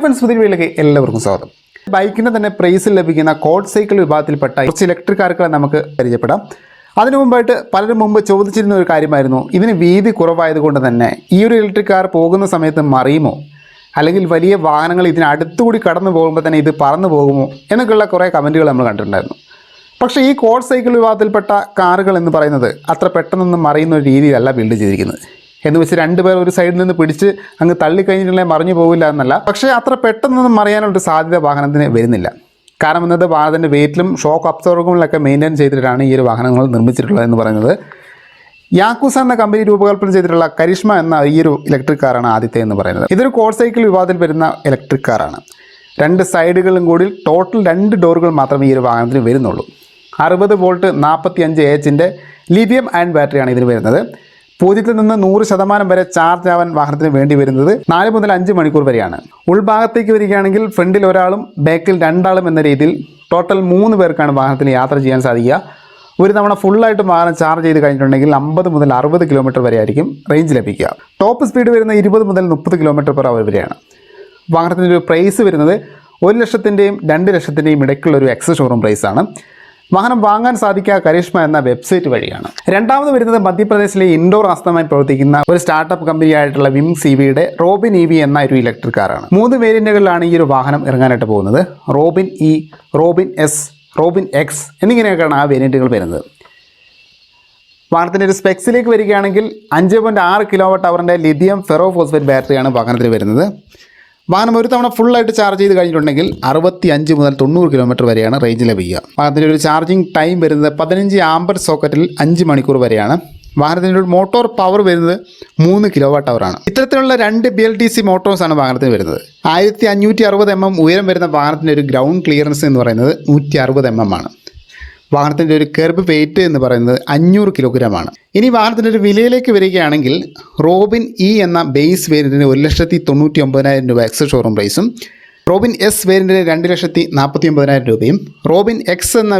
Friends, പുതിയ വീഡിയോയിലേക്ക് എല്ലാവർക്കും സ്വാഗതം. ബൈക്കിൻ്റെ തന്നെ പ്രൈസിൽ ലഭിക്കുന്ന കോഡ് സൈക്കിൾ വിഭാഗത്തിൽപ്പെട്ട കുറച്ച് ഇലക്ട്രിക് കാറുകളെ നമുക്ക് പരിചയപ്പെടാം. അതിനു മുമ്പായിട്ട് പലരും മുമ്പ് ചോദിച്ചിരുന്ന ഒരു കാര്യമായിരുന്നു, ഇതിന് വീതി കുറവായതുകൊണ്ട് തന്നെ ഈ ഒരു ഇലക്ട്രിക് കാർ പോകുന്ന സമയത്ത് മറിയുമോ, അല്ലെങ്കിൽ വലിയ വാഹനങ്ങൾ ഇതിനടുത്തുകൂടി കടന്നു പോകുമ്പോൾ തന്നെ ഇത് പറന്നു പോകുമോ എന്നൊക്കെയുള്ള കുറേ കമൻറ്റുകൾ നമ്മൾ കണ്ടിട്ടുണ്ടായിരുന്നു. പക്ഷേ ഈ കോഡ് സൈക്കിൾ വിഭാഗത്തിൽപ്പെട്ട കാറുകൾ എന്ന് പറയുന്നത് അത്ര പെട്ടെന്നൊന്നും മറിയുന്ന ഒരു രീതിയിലല്ല ബിൽഡ് ചെയ്തിരിക്കുന്നത്. എന്ന് വെച്ച് രണ്ടുപേർ ഒരു സൈഡിൽ നിന്ന് പിടിച്ച് അങ്ങ് തള്ളിക്കഴിഞ്ഞിട്ടുണ്ടെങ്കിൽ മറിഞ്ഞു പോകില്ല എന്നല്ല, പക്ഷേ അത്ര പെട്ടെന്നൊന്നും മറിയാനുള്ള സാധ്യത വാഹനത്തിന് വരുന്നില്ല. കാരണം എന്നത് വാഹനത്തിൻ്റെ വെയിറ്റിലും ഷോക്ക് അബ്സോർബറിലൊക്കെ മെയിൻറ്റെയിൻ ചെയ്തിട്ടാണ് ഈ ഒരു വാഹനങ്ങൾ നിർമ്മിച്ചിട്ടുള്ളത് എന്ന് പറയുന്നത്. യാക്കൂസ എന്ന കമ്പനി രൂപകൽപ്പന ചെയ്തിട്ടുള്ള കരിഷ്മ എന്ന ഈ ഒരു ഇലക്ട്രിക് കാറാണ് ആദ്യത്തെ എന്ന് പറയുന്നത്. ഇതൊരു കോഡ് സൈക്കിൾ വിഭാഗത്തിൽ വരുന്ന ഇലക്ട്രിക് കാറാണ്. രണ്ട് സൈഡുകളിലും കൂടി ടോട്ടൽ 2 ഡോറുകൾ മാത്രമേ ഈ ഒരു വാഹനത്തിന് വരുന്നുള്ളൂ. 60 വോൾട്ട് 45 AHൻ്റെ ലിഥിയം അയൺ ബാറ്ററിയാണ് ഇതിന് വരുന്നത്. 0 നിന്ന് 100% വരെ ചാർജ് ആവാൻ വാഹനത്തിന് വേണ്ടി വരുന്നത് 4 മുതൽ 5 മണിക്കൂർ വരെയാണ്. ഉൾഭാഗത്തേക്ക് വരികയാണെങ്കിൽ ഫ്രണ്ടിൽ ഒരാളും ബാക്കിൽ 2 ആളും എന്ന രീതിയിൽ ടോട്ടൽ 3 പേർക്കാണ് വാഹനത്തിൽ യാത്ര ചെയ്യാൻ സാധിക്കുക. ഒരു തവണ ഫുള്ളായിട്ട് വാഹനം ചാർജ് ചെയ്ത് കഴിഞ്ഞിട്ടുണ്ടെങ്കിൽ 50 മുതൽ 60 കിലോമീറ്റർ വരെ ആയിരിക്കും റേഞ്ച് ലഭിക്കുക. ടോപ്പ് സ്പീഡ് വരുന്ന 20 മുതൽ 30 km/h വരെയാണ്. വാഹനത്തിൻ്റെ ഒരു പ്രൈസ് വരുന്നത് 1 ലക്ഷത്തിൻ്റെയും 2 ലക്ഷത്തിൻ്റെയും ഇടയ്ക്കുള്ള ഒരു എക്സ് ഷോറൂം പ്രൈസാണ്. വാഹനം വാങ്ങാൻ സാധിക്കുക കരിഷ്മ എന്ന വെബ്സൈറ്റ് വഴിയാണ്. രണ്ടാമത് വരുന്നത് മധ്യപ്രദേശിലെ ഇൻഡോർ ആസ്ഥാനമായി പ്രവർത്തിക്കുന്ന ഒരു സ്റ്റാർട്ടപ്പ് കമ്പനിയായിട്ടുള്ള വിംസ് ഇവിയുടെ റോബിൻ ഇവി എന്ന ഒരു ഇലക്ട്രിക് കാറാണ്. 3 വേരിയന്റുകളിലാണ് ഈ ഒരു വാഹനം ഇറങ്ങാനായിട്ട് പോകുന്നത്. Robin E, Robin S, Robin X എന്നിങ്ങനെയൊക്കെയാണ് ആ വേരിയന്റുകൾ വരുന്നത്. വാഹനത്തിൻ്റെ ഒരു സ്പെക്സിലേക്ക് വരികയാണെങ്കിൽ 5.6 kWh ലിഥിയം ഫെറോ ഫോസ്ഫേറ്റ് ബാറ്ററിയാണ് വാഹനത്തിൽ വരുന്നത്. വാഹനം ഒരു തവണ ഫുള്ളായിട്ട് ചാർജ് ചെയ്ത് കഴിഞ്ഞിട്ടുണ്ടെങ്കിൽ 65 മുതൽ 90 km വരെയാണ് റേഞ്ച് ലഭിക്കുക. വാഹനത്തിൻ്റെ ഒരു ചാർജിങ് ടൈം വരുന്നത് 15 ആമ്പർ സോക്കറ്റിൽ 5 മണിക്കൂർ വരെയാണ്. വാഹനത്തിൻ്റെ ഒരു മോട്ടോർ പവർ വരുന്നത് 3 kWh ആണ്. ഇത്തരത്തിലുള്ള 2 BLDC മോട്ടോഴ്സാണ് വാഹനത്തിന് വരുന്നത്. 1560 mm ഉയരം വരുന്ന വാഹനത്തിൻ്റെ ഒരു ഗ്രൗണ്ട് ക്ലിയറൻസ് എന്ന് പറയുന്നത് 160 mm ആണ്. വാഹനത്തിൻ്റെ ഒരു കെർബ് വെയിറ്റ് എന്ന് പറയുന്നത് 500 kg ആണ്. ഇനി വാഹനത്തിൻ്റെ ഒരു വിലയിലേക്ക് വരികയാണെങ്കിൽ റോബിൻ ഇ എന്ന ബേസ് വേരിയൻറ്റിന് 1,99,000 രൂപ എക്സ് ഷോറൂം പ്രൈസും, റോബിൻ എസ് വേരിയൻറ്റിന് 2,49,000 രൂപയും, റോബിൻ എക്സ് എന്ന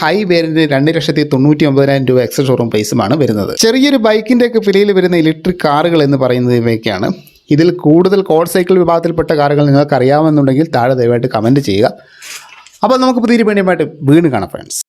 ഹൈ വേരിയൻറ്റിന് 2,99,000 രൂപ എക്സ് ഷോറൂം പ്രൈസുമാണ് വരുന്നത്. ചെറിയൊരു ബൈക്കിൻ്റെയൊക്കെ വിലയിൽ വരുന്ന ഇലക്ട്രിക് കാറുകൾ എന്ന് പറയുന്നത് ഇവയൊക്കെയാണ്. ഇതിൽ കൂടുതൽ കോഡ് സൈക്കിൾ വിഭാഗത്തിൽപ്പെട്ട കാറുകൾ നിങ്ങൾക്ക് അറിയാമെന്നുണ്ടെങ്കിൽ താഴെ ദയവായിട്ട് കമൻറ്റ് ചെയ്യുക. അപ്പോൾ നമുക്ക് പുതിയൊരു വീണ്ടും കാണാം ഫ്രണ്ട്സ്.